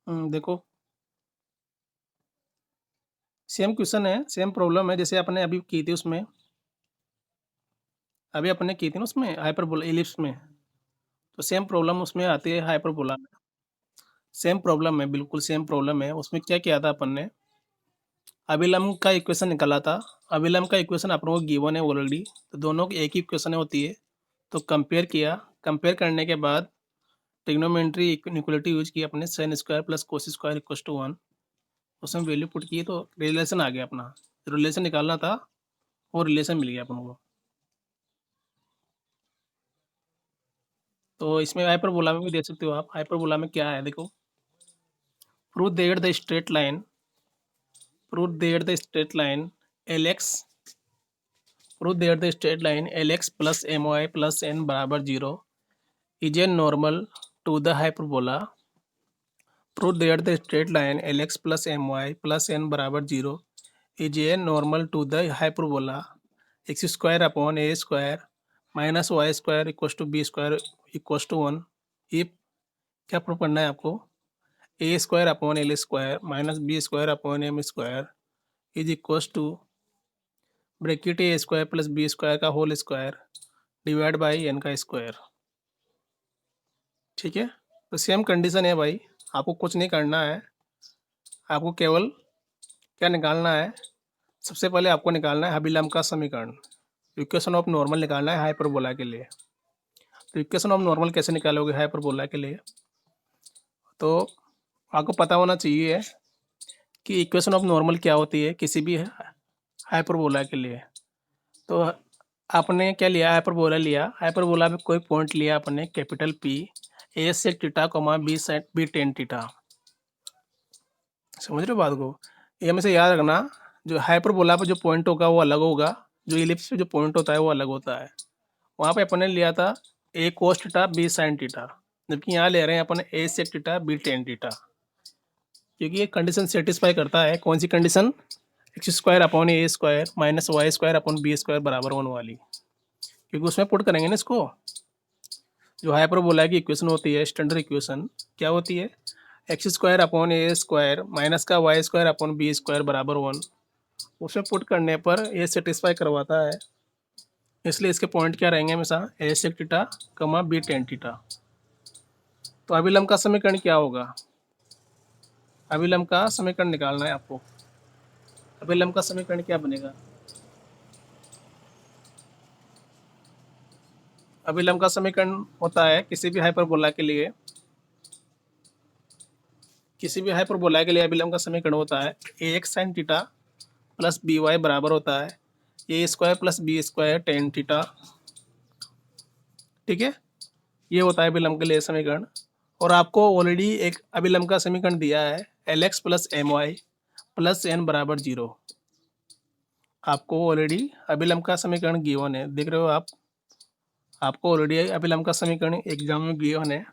देखो same question है, same problem है जैसे आपने अभी की थी उसमें, अभी अपने की थी ना उसमें हाइपरबोला इलिप्स में, तो सेम प्रॉब्लम उसमें आती है हाइपरबोला में। सेम प्रॉब्लम है, बिल्कुल सेम प्रॉब्लम है। उसमें क्या किया था अपन ने, अभिलंब का इक्वेशन निकाला था। अभिलंब का इक्वेशन अपन को गिवन है ऑलरेडी, तो दोनों की एक ही इक्वेशन होती है। तो कंपेयर किया, कंपेयर करने के बाद ट्रिग्नोमेट्री इक्वलिटी यूज की अपने, sine square plus cos square equal to 1। उसमें वैल्यू पुट की तो रिलेशन आ गया अपना, रिलेशन निकालना था वो रिलेशन मिल गया अपन को। तो इसमें हाइपरबोला में भी देख सकते हो आप, हाइपरबोला में क्या है देखो, prove that the straight line, prove that the straight line L X, prove that the straight line L x plus M Y plus N बराबर zero is a normal to the hyperbola. Prove that the straight line L x plus M Y plus N बराबर zero is a normal to the hyperbola X square upon A square minus Y square equals to B square equals to 1। If क्या prove करना है आपको, A square upon L square minus B square upon M square is equals to bracket A square plus B square का whole square divide by N का square. ठीक है, तो same condition है भाई, आपको कुछ नहीं करना है, आपको केवल क्या निकालना है, सबसे पहले आपको निकालना है अभिलंब का समीकरण, इक्वेशन ऑफ नॉर्मल निकालना है हाइपरबोला के लिए। तो इक्वेशन ऑफ नॉर्मल कैसे निकालोगे हाइपरबोला के लिए, तो आपको पता होना चाहिए कि इक्वेशन ऑफ नॉर्मल क्या होती है किसी भी हाइपरबोला के लिए। तो आपने क्या लिया, हाइपरबोला लिया, हाइपरबोला में कोई पॉइंट लिया आपने कैपिटल पी, ए से theta comma B sine B tan theta. समझ रहे हो बात को, ये हमेशा याद रखना, जो हाइपरबोला पर जो पॉइंट होगा वो अलग होगा, जो इलिप्स पे जो पॉइंट होता है वो अलग होता है। वहाँ पे अपन ने लिया था A cos theta B sine theta, जबकि यहाँ ले रहे हैं अपन A sec theta B tan theta, क्योंकि ये कंडीशन सेटिस्फाई करता है। कौन सी कंडीशन, एक्स स्क्वायर अपॉन ए square minus Y square upon B square बराबर 1 वाली, क्योंकि उसमें पुट करेंगे ना इसको। जो हाइपरबोला की इक्वेशन होती है स्टैंडर्ड इक्वेशन क्या होती है, एक्स स्क्वायर अपॉन ए स्क्वायर माइनस का y square upon B square बराबर 1, उसमें पुट करने पर ये सेटिस्फाई करवाता है। इसलिए इसके पॉइंट क्या रहेंगे हमेशा, ए सेक टीटा कमा बी टेन टीटा। तो अभिलंब का समीकरण क्या होगा, अभिलंब का समीकरण निकालना है आपको। अभिलंब का समीकरण क्या बनेगा, अभिलंब का समीकरण होता है किसी भी हाइपरबोला के लिए, किसी भी हाइपरबोला के लिए अभिलंब का समीकरण होता है A X sine theta plus B Y बराबर होता है A square plus B square tan theta. ठीक है, ये होता है अभिलंब के लिए समीकरण। और आपको ऑलरेडी एक अभिलंब का समीकरण दिया है L x plus M Y plus N बराबर जीरो। आपको ऑलरेडी अभिलंब का समीकरण गिवन है, देख रहे हो आप, आपको ऑलरेडी अभिलंब का समीकरण एग्जाम में गिवन है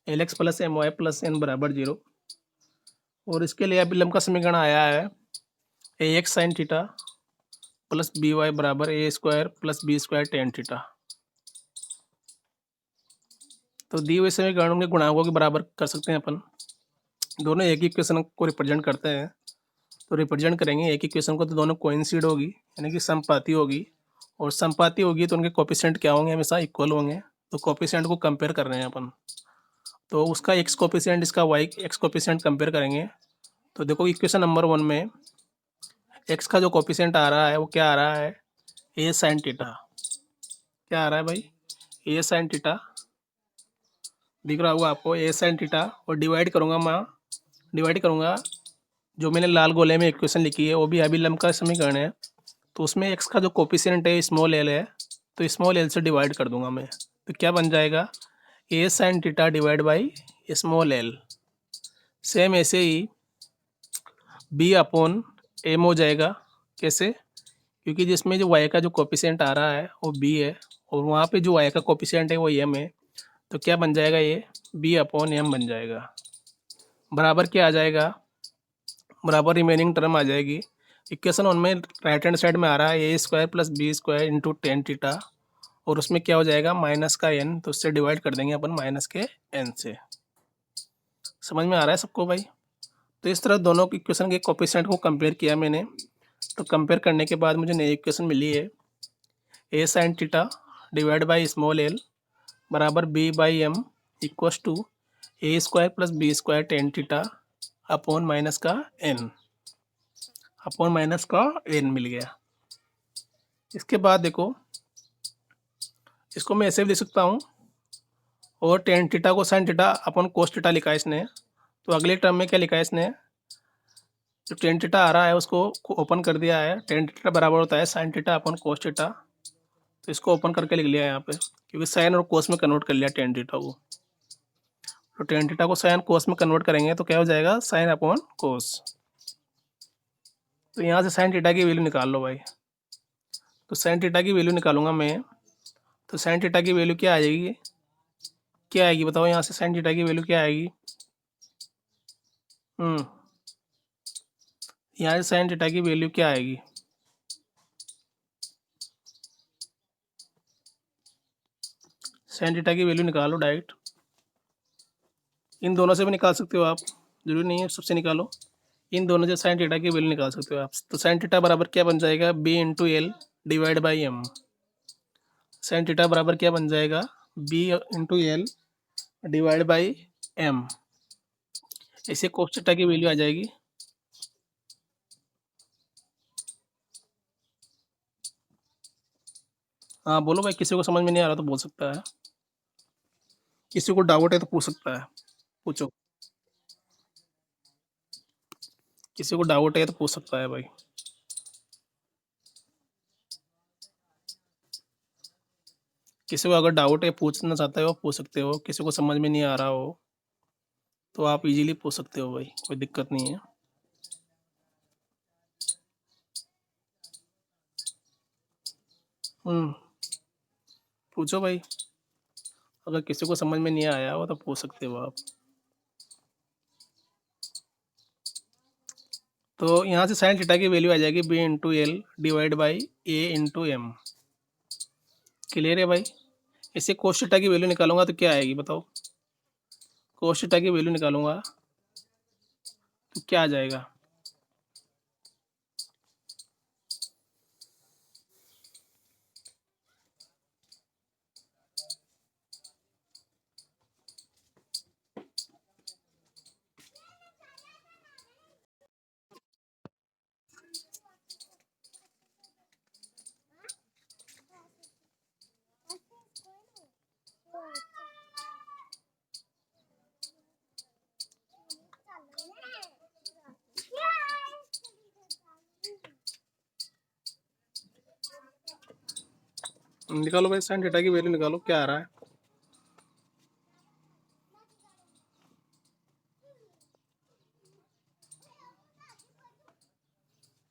L x plus M Y plus N बराबर जीरो। और इसके लिए अभिलंब का समीकरण आया है A X sine theta plus B Y बराबर A square plus B square tan theta. तो दिए हुए समीकरणों के गुणांकों के बराबर कर सकते हैं अपन, दोनों एक ही इक्वेशन को रिप्रेजेंट करते हैं। तो रिप्रेजेंट करेंगे एक इक्वेशन को तो दोनों कोइंसिड होगी, यानी कि समपाती होगी, और समपाती होगी तो उनके कोफिशिएंट क्या होंगे, हमेशा इक्वल होंगे। तो कोफिशिएंट को कंपेयर कर रहे हैं अपन, तो उसका एक्स कोफिशिएंट इसका वाई एक्स कोफिशिएंट कंपेयर करेंगे। तो देखो इक्वेशन नंबर 1 में एक्स का जो कोफिशिएंट आ रहा है वो क्या आ रहा है, ए साइन टीटा। क्या आ रहा है भाई, ए साइन टीटा दिख रहा होगा आपको, ए साइन टीटा, और डिवाइड करूँगा मैं, डिवाइड करूँगा जो मैंने लाल गोले में इक्वेशन लिखी है वो भी अभिलंब का समीकरण है। तो उसमें एक्स का जो कोफिशिएंट है स्मॉल एल है, तो स्मॉल एल से डिवाइड कर दूंगा मैं, तो क्या बन जाएगा, A sine theta divide by small L. Same ऐसे ही बी अपॉन एम हो जाएगा, कैसे, क्योंकि जिसमें जो वाई का जो कोफिशिएंट आ रहा है वो बी है, और वहाँ पे जो वाई का कोफिशिएंट है वो एम है, तो क्या बन जाएगा, ये बी अपॉन एम बन जाएगा। बराबर क्या आ जाएगा, बराबर रिमेनिंग टर्म आ जाएगी। इक्वेशन 1 में राइट हैंड साइड में आ रहा है A square plus B square into tan theta, और उसमें क्या हो जाएगा माइनस का एन, तो उससे डिवाइड कर देंगे अपन माइनस के एन से। समझ में आ रहा है सबको भाई? तो इस तरह दोनों इक्वेशन के कोएफ़िशिएंट को कंपेयर किया मैंने। तो कंपेयर करने के बाद मुझे नई इक्वेशन मिली है A sin theta divide by small L बराबर B by M equals to A square plus B square tan theta upon minus का एन मिल गया। इसके बाद देखो, इसको मैं ऐसे भी लिख सकता हूँ, और टेन थीटा को sine theta upon cos theta लिखा है इसने। तो अगले टर्म में क्या लिखा है इसने, जो टेन थीटा आ रहा है उसको ओपन कर दिया है। टेन थीटा बराबर होता है sine theta upon cos theta. तो इसको ओपन करके लिख लिया है यहाँ पे, क्योंकि साइन और कोस में कन्वर्ट कर लिया टेन थीटा को। तो टेन थीटा को साइन कोस में कन्वर्ट करेंगे तो क्या हो जाएगा, साइन अपॉन कोस। तो यहाँ से साइन थीटा की वैल्यू निकाल लो भाई। तो साइन थीटा की वैल्यू निकालूंगा मैं। तो साइन थीटा की वैल्यू क्या आ जाएगी, क्या आएगी बताओ यहाँ से साइन थीटा की वैल्यू क्या आएगी। यहाँ से साइन थीटा की वैल्यू क्या आएगी, साइन थीटा की वैल्यू निकालो डायरेक्ट। इन दोनों से भी निकाल सकते हो आप, जरूरी नहीं है सबसे निकालो। इन दोनों से साइन थीटा की वैल्यू निकाल सकते हो आप। तो साइन थीटा बराबर क्या बन जाएगा, b into L divide by m. Sine theta बराबर क्या बन जाएगा, b into L divide by m. ऐसे कोस थीटा की वैल्यू आ जाएगी। हाँ बोलो भाई, किसी को समझ में नहीं आ रहा तो बोल सकता है, किसी को डाउट है तो पूछ सकता है, पूछो। किसी को डाउट है तो पूछ सकता है भाई। किसी को अगर डाउट है, पूछना चाहते हो पूछ सकते हो, किसी को समझ में नहीं आ रहा हो तो आप इजीली पूछ सकते हो भाई, कोई दिक्कत नहीं है। हम्म, पूछो भाई, अगर किसी को समझ में नहीं आया हो तो पूछ सकते हो आप। तो यहाँ से साइन थीटा की वैल्यू आ जाएगी b into L divide by a into m. Clear है भाई? इसे कोस थीटा की वैल्यू निकालूंगा तो क्या आएगी बताओ, कोस थीटा की वैल्यू निकालूंगा तो क्या आ जाएगा। निकालो भाई, साइन थीटा की वैल्यू निकालो, क्या आ रहा है।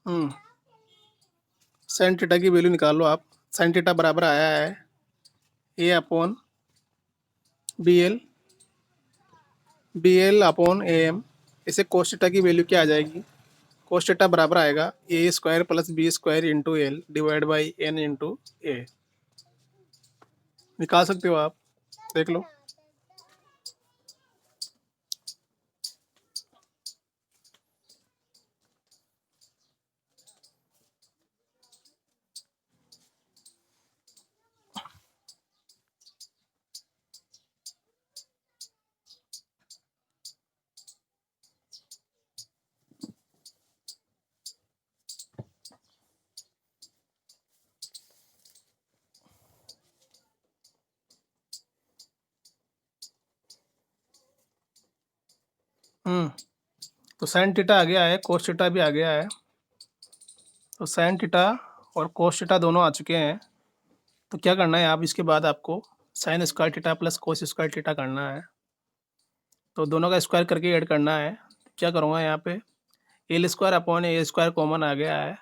हम्म, साइन थीटा की वैल्यू निकालो आप। साइन थीटा बराबर आया है A upon B L upon A M. इसे कोस थीटा की वैल्यू क्या आ जाएगी, कोस थीटा बराबर आएगा A square plus B square into L divide by N into A. निकाल सकते हो आप, देख लो। हम्म, तो साइन थीटा आ गया है, कोस थीटा भी आ गया है। तो साइन थीटा और कोस थीटा दोनों आ चुके हैं। तो क्या करना है, आप इसके बाद आपको sign square theta plus cos square theta करना है। तो दोनों का स्क्वायर करके ऐड करना है। क्या करूँगा यहाँ पे, एल स्क्वायर अपॉन ए स्क्वायर कॉमन आ गया है,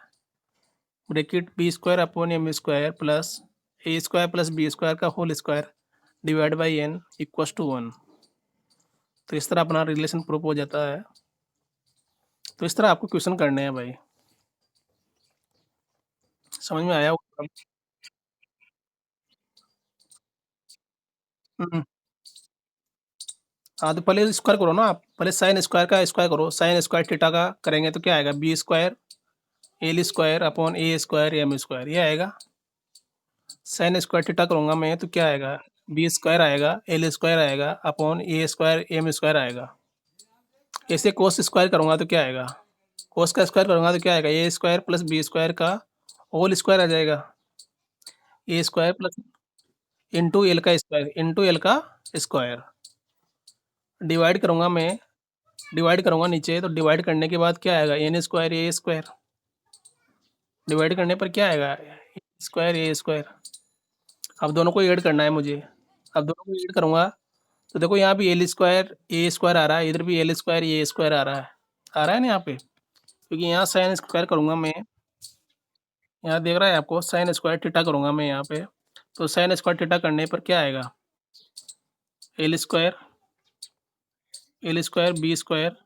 bracket B square upon M square plus A square plus B square का whole square divide by N equals to 1। तो इस तरह अपना रिलेशन प्रूफ हो जाता है। तो इस तरह आपको क्वेश्चन करने हैं भाई, समझ में आया होगा? हम्म, हाँ, तो पहले स्क्वायर करो ना आप, पहले साइन स्क्वायर का स्क्वायर करो, साइन स्क्वायर थीटा का करेंगे तो क्या आएगा, B square L square upon ए स्क्वायर एम स्क्वायर, ये आएगा। साइन स्क्वायर थीटा करूँगा मैं तो क्या आएगा, बी स्क्वायर आएगा, एल स्क्वायर आएगा अपॉन ए स्क्वायर एम स्क्वायर आएगा। ऐसे कोस स्क्वायर करूँगा तो क्या आएगा, कोस का स्क्वायर करूँगा तो क्या आएगा, A square plus B square का होल स्क्वायर आ जाएगा, ए स्क्वायर प्लस इंटू एल का स्क्वायर इंटू एल का स्क्वायर। डिवाइड करूँगा मैं, डिवाइड करूँगा नीचे तो डिवाइड करने के बाद क्या आएगा, एन स्क्वायर ए स्क्वायर, डिवाइड करने पर क्या आएगा, स्क्वायर ए स्क्वायर। अब दोनों को ऐड करना है मुझे, अब दोनों को ऐड करूँगा तो देखो यहाँ भी एल स्क्वायर ए स्क्वायर आ रहा है, इधर भी एल स्क्वायर ए स्क्वायर आ रहा है ना यहाँ पे, क्योंकि यहाँ साइन स्क्वायर करूँगा मैं, यहाँ देख रहा है आपको, साइन स्क्वायर थीटा करूँगा मैं यहाँ पे, तो साइन स्क्वायर थीटा करने पर क्या आएगा, L square B square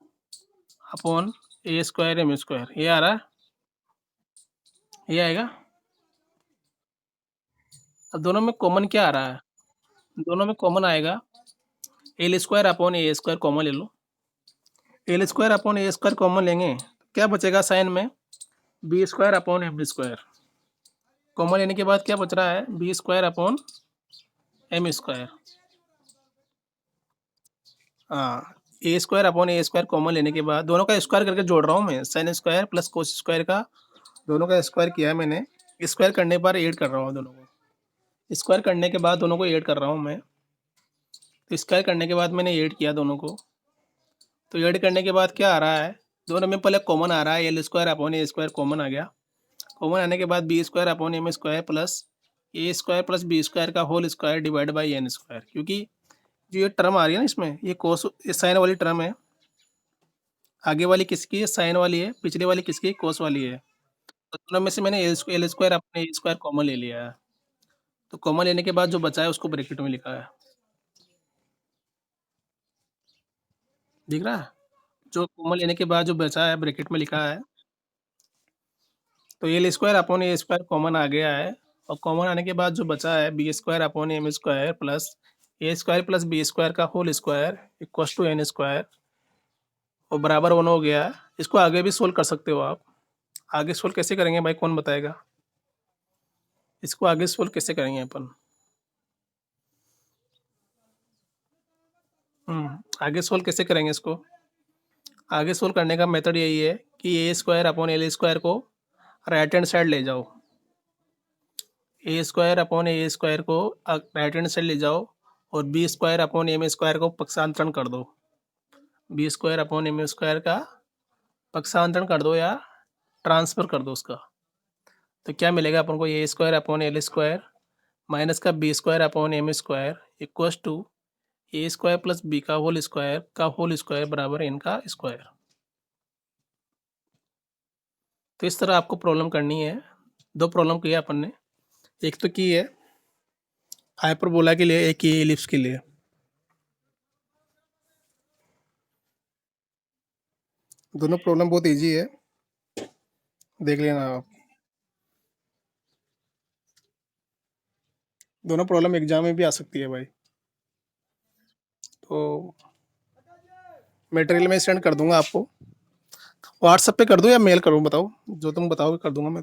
upon ए स्क्वायर एम स्क्वायर, ये आ रहा है, ये आएगा। अब दोनों में कॉमन क्या आ रहा है, दोनों में कॉमन आएगा एल स्क्वायर अपॉन ए स्क्वायर कॉमन ले लो, एल स्क्वायर अपॉन ए स्क्वायर कॉमन लेंगे क्या बचेगा साइन में, b square upon M square, common लेने के बाद क्या बच रहा है, B square upon M square. हाँ, a square upon A square common लेने के बाद दोनों का स्क्वायर करके जोड़ रहा हूँ मैं, sign square plus cos square का दोनों का स्क्वायर किया है मैंने, स्क्वायर करने पर ऐड कर रहा हूँ दोनों को, स्क्वायर करने के बाद दोनों को ऐड कर रहा हूँ मैं, तो स्क्वायर करने के बाद मैंने ऐड किया दोनों को, तो ऐड करने के बाद क्या आ रहा है, दोनों में पहले कॉमन आ रहा है, एल स्क्वायर अपॉन ए स्क्वायर कॉमन आ गया, कॉमन आने के बाद B square upon M square plus A square plus B square का whole square divide by N square, क्योंकि जो ये टर्म आ रही है ना इसमें, ये कोस ये साइन वाली टर्म है, आगे वाली किसकी है, साइन वाली है, पिछले वाली किसकी है, कोस वाली है, तो दोनों में से मैंने एल स्क्वायर अपने ए स्क्वायर कॉमन ले लिया है, तो कॉमन लेने के बाद जो बचा है उसको ब्रैकेट में लिखा है, दिख रहा है, जो कॉमन लेने के बाद जो बचा है ब्रैकेट में लिखा है, तो एल स्क्वायर अपॉन ए स्क्वायर कॉमन आ गया है, और कॉमन आने के बाद जो बचा है B square upon M square plus A square plus B square का whole square equal to N square, और बराबर वन हो गया है। इसको आगे भी सोल्व कर सकते हो आप, आगे सोल्व कैसे करेंगे भाई, कौन बताएगा, इसको आगे सोल्व कैसे करेंगे अपन, आगे सोल्व कैसे करेंगे इसको, आगे सोल्व करने का मेथड यही है कि a square upon L square को राइट हैंड साइड ले जाओ, a square upon A square को राइट हैंड साइड ले जाओ, और b square upon M square को पक्षांतरण कर दो, b square upon M square का पक्षांतरण कर दो या ट्रांसफर कर दो उसका, तो क्या मिलेगा अपन को, A square upon L square minus का B square upon M square equals to A square plus B का होल स्क्वायर बराबर एन का स्क्वायर। तो इस तरह आपको प्रॉब्लम करनी है, दो प्रॉब्लम की है अपन ने, एक तो की है हाइपरबोला के लिए, एक की एलिप्स के लिए, दोनों प्रॉब्लम बहुत इजी है, देख लेना आप, दोनों प्रॉब्लम एग्जाम में भी आ सकती है भाई, तो मटेरियल में सेंड कर दूंगा आपको, व्हाट्सएप पे कर दूं या मेल करूं, बताओ जो तुम बताओगे कर दूंगा मैं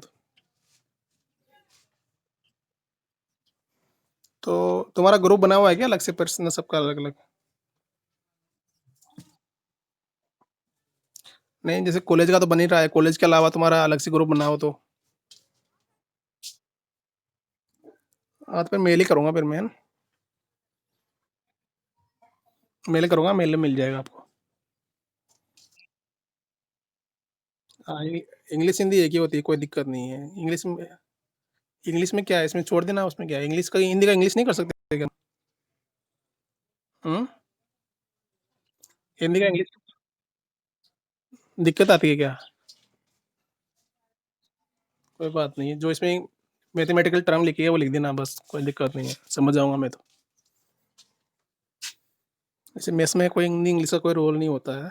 तो तुम्हारा ग्रुप बना हुआ है क्या अलग से, पर्सनल सबका अलग अलग, नहीं जैसे कॉलेज का तो बन ही रहा है, कॉलेज के अलावा तुम्हारा अलग से ग्रुप बना हो तो, हाँ तो फिर मेल ही करूंगा फिर मैं, मेल करूंगा, मेल में मिल जाएगा आपको। हाँ, इंग्लिश हिंदी एक ही होती है, कोई दिक्कत नहीं है, इंग्लिश में क्या है, इसमें छोड़ देना, उसमें क्या है, इंग्लिश का हिंदी का इंग्लिश नहीं कर सकते क्या, हम्म, हिंदी का इंग्लिश दिक्कत आती है क्या, कोई बात नहीं है, जो इसमें मैथमेटिकल टर्म लिखी है वो लिख देना बस, कोई दिक्कत नहीं है, समझ जाऊंगा मैं तो, जैसे मेस में कोई हिंदी इंग्लिश का कोई रोल नहीं होता है।